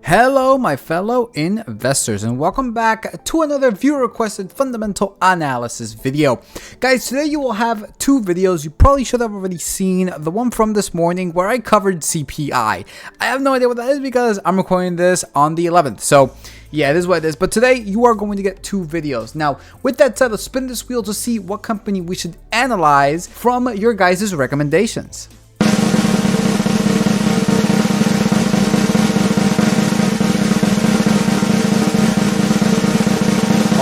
Hello my fellow investors and welcome back to another viewer requested fundamental analysis video. Guys, today you will have two videos you probably should have already seen. The one from this morning where I covered CPI. I have no idea what that is because I'm recording this on the 11th. So yeah, it is what it is. But today you are going to get two videos. Now with that said, let's spin this wheel to see what company we should analyze from your guys' recommendations.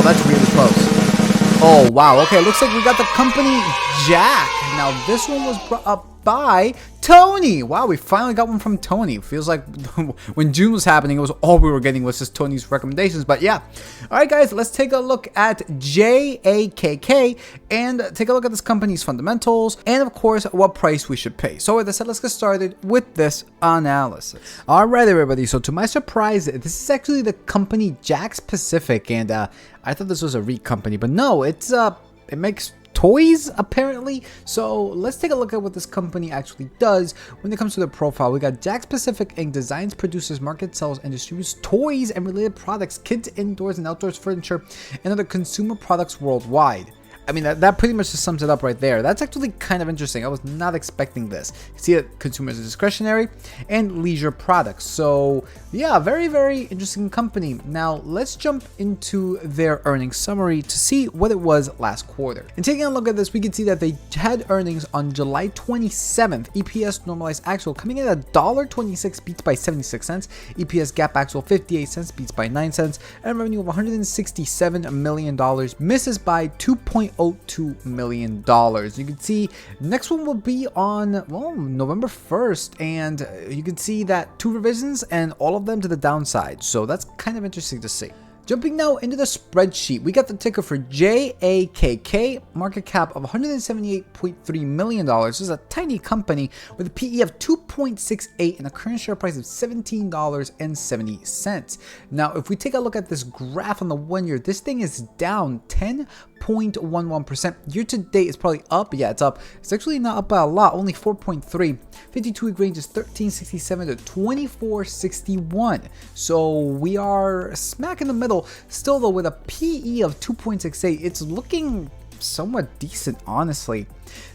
That's really close. Oh, wow. Okay, looks like we got the company Jack. Now, this one was brought up by Tony. Wow, we finally got one from Tony. Feels like when June was happening, it was all we were getting was just Tony's recommendations. But yeah. All right, guys, let's take a look at JAKK and take a look at this company's fundamentals and, of course, what price we should pay. So with that said, let's get started with this analysis. All right, everybody. So to my surprise, this is actually the company Jack's Pacific, and I thought this was a REIT company, but no, it makes toys apparently. So let's take a look at what this company actually does when it comes to their profile. We got Jack's Pacific Inc. designs, produces, markets, sells, and distributes toys and related products, kids, indoors and outdoors furniture, and other consumer products worldwide. I mean, that pretty much just sums it up right there. That's actually kind of interesting. I was not expecting this. You see that consumers are discretionary and leisure products. So yeah, very, very interesting company. Now let's jump into their earnings summary to see what it was last quarter. And taking a look at this, we can see that they had earnings on July 27th. EPS normalized actual coming in at $1.26, beats by 76 cents. EPS GAAP actual 58 cents, beats by 9 cents. And revenue of $167 million, misses by 2.02 million. You can see next one will be on, well, November 1st, and you can see that two revisions and all of them to the downside. So that's kind of interesting to see. Jumping now into the spreadsheet, we got the ticker for JAKK, market cap of $178.3 million. This is a tiny company with a PE of 2.68 and a current share price of $17.70. Now, if we take a look at this graph on the 1 year, this thing is down 10.11%. Year to date is probably up. Yeah, it's up. It's actually not up by a lot, only 4.3. 52-week range is 1367 to 2461. So we are smack in the middle. Still though, with a PE of 2.68, it's looking somewhat decent, honestly.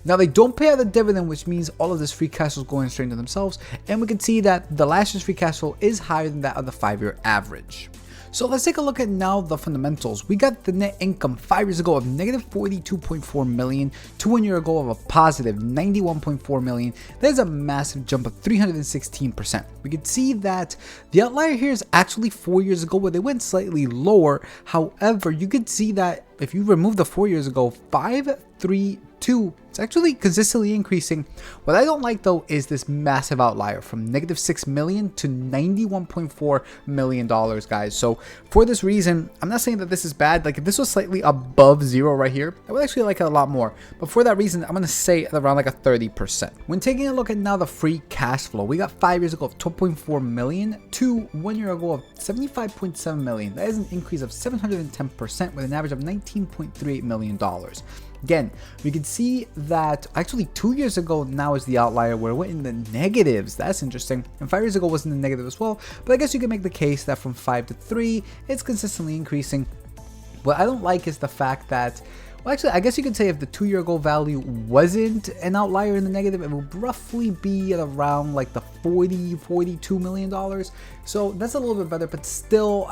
Now they don't pay out the dividend, which means all of this free cash flow is going straight into themselves, and we can see that the last year's free cash flow is higher than that of the 5-year average. So let's take a look at now the fundamentals. We got the net income 5 years ago of negative 42.4 million to 1 year ago of a positive 91.4 million. There's a massive jump of 316%. We can see that the outlier here is actually 4 years ago where they went slightly lower. However, you could see that if you remove the 4 years ago, 532, it's actually consistently increasing. What I don't like though is this massive outlier from negative 6 million to $91.4 million, guys. So for this reason, I'm not saying that this is bad. Like if this was slightly above zero right here, I would actually like it a lot more. But for that reason, I'm going to say around like a 30%. When taking a look at now the free cash flow, we got 5 years ago of 12.4 million to 1 year ago of 75.7 million. That is an increase of 710% with an average of $19.38 million. Again, we can see that actually 2 years ago now is the outlier where it went in the negatives. That's interesting. And 5 years ago was in the negative as well. But I guess you can make the case that from 5 to 3, it's consistently increasing. What I don't like is the fact that, well, actually, I guess you could say if the 2 year ago value wasn't an outlier in the negative, it would roughly be at around like the $42 million. So that's a little bit better, but still,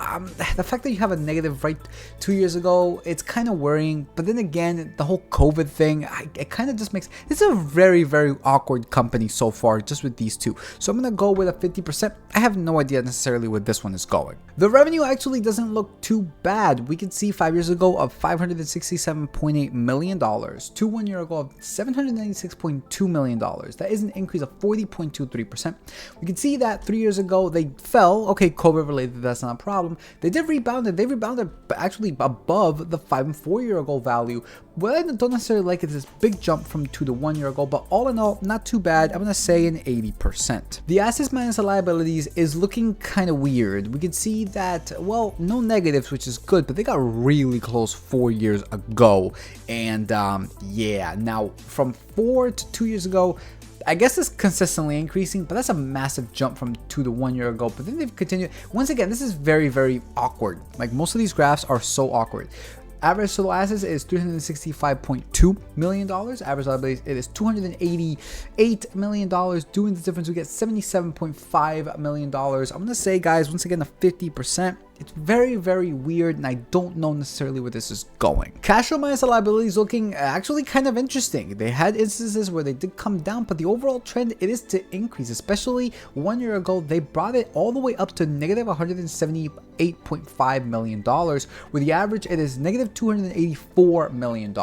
the fact that you have a negative right 2 years ago, it's kind of worrying. But then again, the whole COVID thing, it kind of just makes, it's a very, very awkward company so far, just with these two. So I'm going to go with a 50%. I have no idea necessarily where this one is going. The revenue actually doesn't look too bad. We can see 5 years ago of $567.8 million to 1 year ago of $796.2 million. That is an increase of 40.23%. We can see that 3 years ago they fell. Okay, COVID related, that's not a problem. They did rebound. They rebounded actually above the 5 and 4 year ago value. What I don't necessarily like is this big jump from 2 to 1 year ago, but all in all, not too bad. I'm gonna say an 80%. The assets minus the liabilities is looking kind of weird. We can see that, well, no negatives, which is good, but they got really close 4 years ago. And yeah, now from 4 to 2 years ago, I guess it's consistently increasing, but that's a massive jump from 2 to 1 year ago. But then they've continued. Once again, this is very, very awkward. Like most of these graphs are so awkward. Average total assets is $365.2 million. Average liabilities, it is $288 million. Doing the difference, we get $77.5 million. I'm going to say, guys, once again, the 50%. It's very, very weird, and I don't know necessarily where this is going. Cash flow minus the liabilities looking actually kind of interesting. They had instances where they did come down, but the overall trend, it is to increase. Especially 1 year ago, they brought it all the way up to negative $178.5 million, where the average, it is negative $284 million.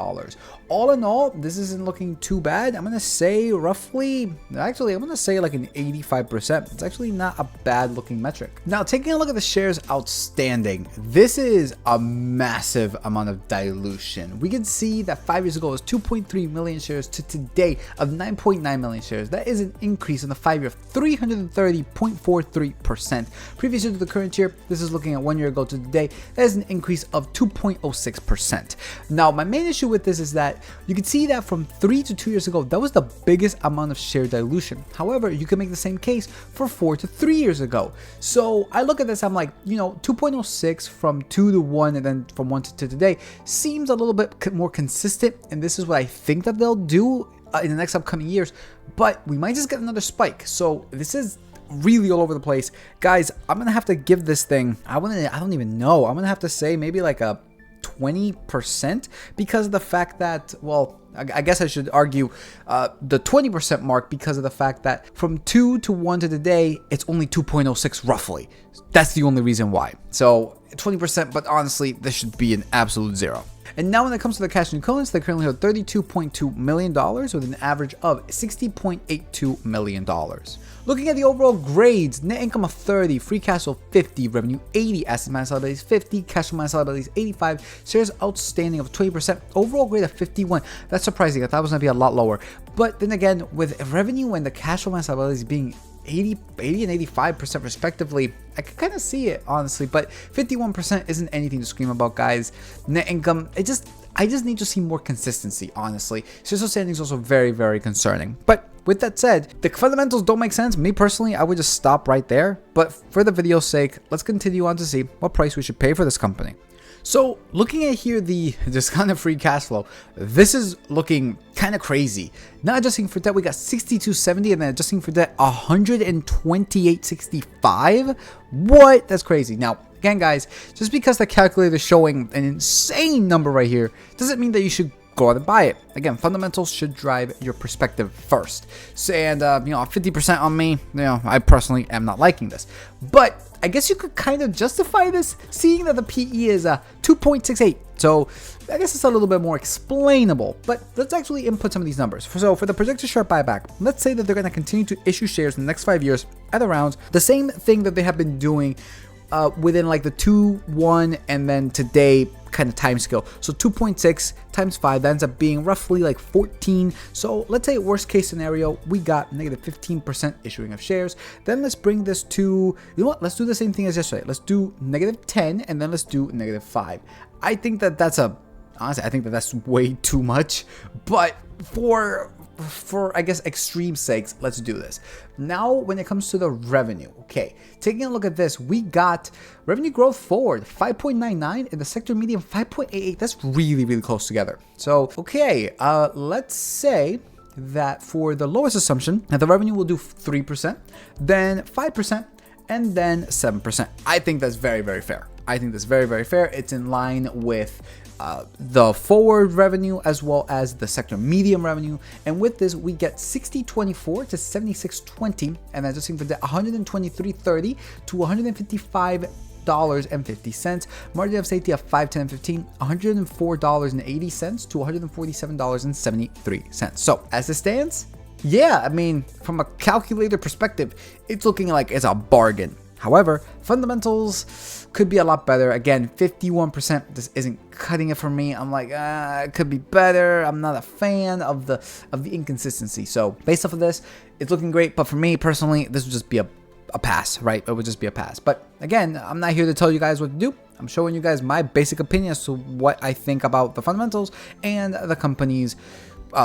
All in all, this isn't looking too bad. I'm going to say roughly, actually, I'm going to say like an 85%. It's actually not a bad looking metric. Now, taking a look at the shares outstanding, this is a massive amount of dilution. We can see that 5 years ago it was 2.3 million shares to today of 9.9 million shares. That is an increase in the 5 year of 330.43%. Previous year to the current year, this is looking at 1 year ago to today, that is an increase of 2.06%. Now, my main issue with this is that you can see that from 3 to 2 years ago, that was the biggest amount of share dilution. However, you can make the same case for 4 to 3 years ago. So I look at this, I'm like, you know, 2.06 from 2 to 1 and then from 1 to today seems a little bit more consistent, and this is what I think that they'll do in the next upcoming years, but we might just get another spike. So this is really all over the place. Guys, I'm gonna have to give this thing, I don't even know, I'm gonna have to say maybe like a 20%, because of the fact that, well, I guess I should argue the 20% mark, because of the fact that from 2 to 1 to today, it's only 2.06 roughly. That's the only reason why. So 20%, but honestly, this should be an absolute zero. And now when it comes to the cash and equivalents, they currently hold $32.2 million with an average of $60.82 million. Looking at the overall grades, net income of 30, free cash flow 50, revenue 80, assets minus liabilities 50, cash flow minus liabilities 85, shares outstanding of 20%, overall grade of 51. That's surprising. I thought it was going to be a lot lower. But then again, with revenue and the cash flow minus liabilities being 80 and 85% respectively, I can kind of see it, honestly, but 51% isn't anything to scream about, guys. Net income, I just need to see more consistency, honestly. Shares outstanding is also very, very concerning. But with that said, the fundamentals don't make sense. Me personally, I would just stop right there. But for the video's sake, let's continue on to see what price we should pay for this company. So looking at here, the discounted free cash flow, this is looking kind of crazy. Not adjusting for debt, we got 62.70, and then adjusting for debt 128.65. What? That's crazy. Now, again, guys, just because the calculator is showing an insane number right here doesn't mean that you should go out and buy it. Again, fundamentals should drive your perspective first. So, and you know, 50% on me, you know, I personally am not liking this. But I guess you could kind of justify this, seeing that the PE is 2.68. So I guess it's a little bit more explainable. But let's actually input some of these numbers. So for the projected share buyback, let's say that they're going to continue to issue shares in the next 5 years at around the same thing that they have been doing within like the 2, 1, and then today kind of time scale. So 2.6 times 5, that ends up being roughly like 14. So let's say worst case scenario, we got negative 15% issuing of shares. Then let's bring this to, you know what, let's do the same thing as yesterday. Let's do negative 10, and then let's do negative 5. I think that that's honestly, I think that that's way too much, but for I guess extreme sakes, let's do this. Now when it comes to the revenue, okay, taking a look at this, we got revenue growth forward 5.99, in the sector medium 5.88. That's really, really close together. So okay, let's say that for the lowest assumption that the revenue will do 3%, then 5%, and then 7%. I think that's very, very fair. I think that's very, very fair. It's in line with the forward revenue as well as the sector medium revenue, and with this we get 60.24 to 76.20, and adjusting for that 123.30 to $155.50, margin of safety of 5.10.15, $104.80 to $147.73. So as it stands, yeah, I mean, from a calculator perspective, it's looking like it's a bargain. However, fundamentals could be a lot better. Again, 51%, this isn't cutting it for me. I'm like, it could be better. I'm not a fan of the inconsistency. So based off of this, it's looking great. But for me personally, this would just be a pass, right? It would just be a pass. But again, I'm not here to tell you guys what to do. I'm showing you guys my basic opinion as to what I think about the fundamentals and the company's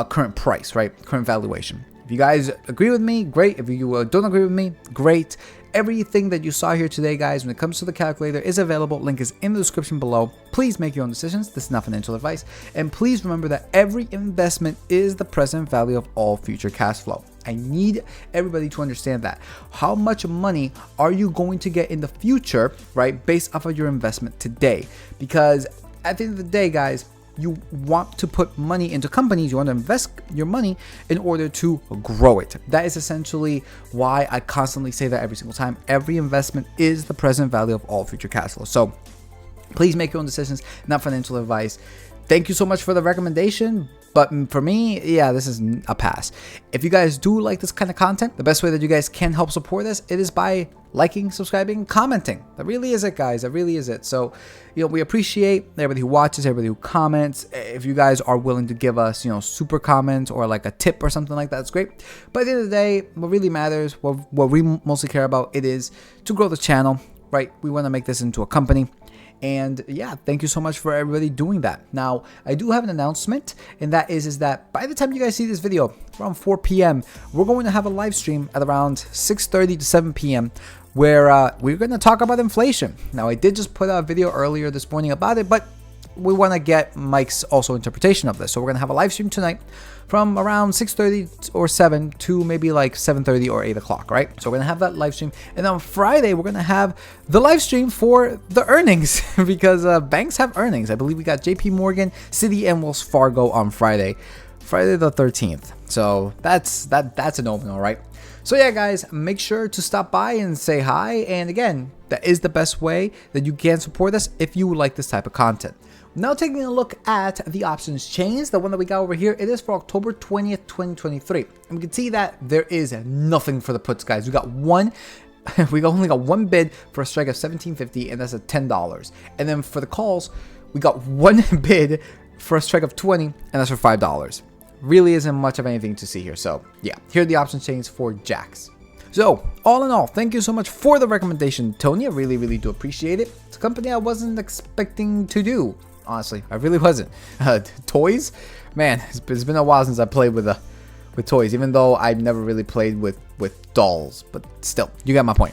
current price, right? Current valuation. If you guys agree with me, great. If you don't agree with me, great. Everything that you saw here today, guys, when it comes to the calculator is available. Link is in the description below. Please make your own decisions. This is not financial advice. And please remember that every investment is the present value of all future cash flow. I need everybody to understand that. How much money are you going to get in the future, right, based off of your investment today? Because at the end of the day, guys, you want to put money into companies, you want to invest your money in order to grow it. That is essentially why I constantly say that every single time. Every investment is the present value of all future cash flow. So please make your own decisions, not financial advice. Thank you so much for the recommendation. But for me, yeah, this is a pass. If you guys do like this kind of content, the best way that you guys can help support us, it is by liking, subscribing, commenting. That really is it, guys. That really is it. So, we appreciate everybody who watches, everybody who comments. If you guys are willing to give us, super comments or like a tip or something like that, it's great. But at the end of the day, what really matters, what we mostly care about, it is to grow the channel, right? We want to make this into a company. And yeah, thank you so much for everybody doing that. Now, I do have an announcement, and that is that by the time you guys see this video, around 4 p.m., we're going to have a live stream at around 6:30 to 7 p.m. where we're going to talk about inflation. Now, I did just put out a video earlier this morning about it, but we want to get Mike's also interpretation of this. So we're going to have a live stream tonight from around 6:30 or 7 to maybe like 7:30 or 8 o'clock, right? So we're going to have that live stream. And on Friday, we're going to have the live stream for the earnings because banks have earnings. I believe we got JP Morgan, Citi, and Wells Fargo on Friday the 13th. So that's an opener, right? So yeah, guys, make sure to stop by and say hi. And again, that is the best way that you can support us if you like this type of content. Now taking a look at the options chains, the one that we got over here, it is for October 20th, 2023. And we can see that there is nothing for the puts, guys. We only got one bid for a strike of $17.50, and that's at $10. And then for the calls, we got one bid for a strike of $20, and that's for $5. Really isn't much of anything to see here. So yeah, here are the options chains for jacks. So all in all, thank you so much for the recommendation, Tony. I really, really do appreciate it. It's a company I wasn't expecting to do. Honestly, I really wasn't. Toys, man, it's been a while since I played with toys, even though I've never really played with dolls. But still, you got my point.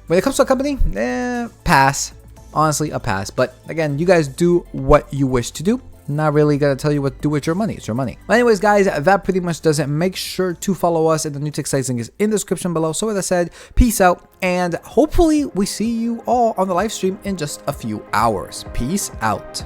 When it comes to a company, pass. Honestly, a pass. But again, you guys do what you wish to do. Not really gonna tell you what to do with your money. It's your money. But anyways, guys, that pretty much does it. Make sure to follow us, and the new tech sites link is in the description below. So as I said, peace out, and hopefully we see you all on the live stream in just a few hours. Peace out.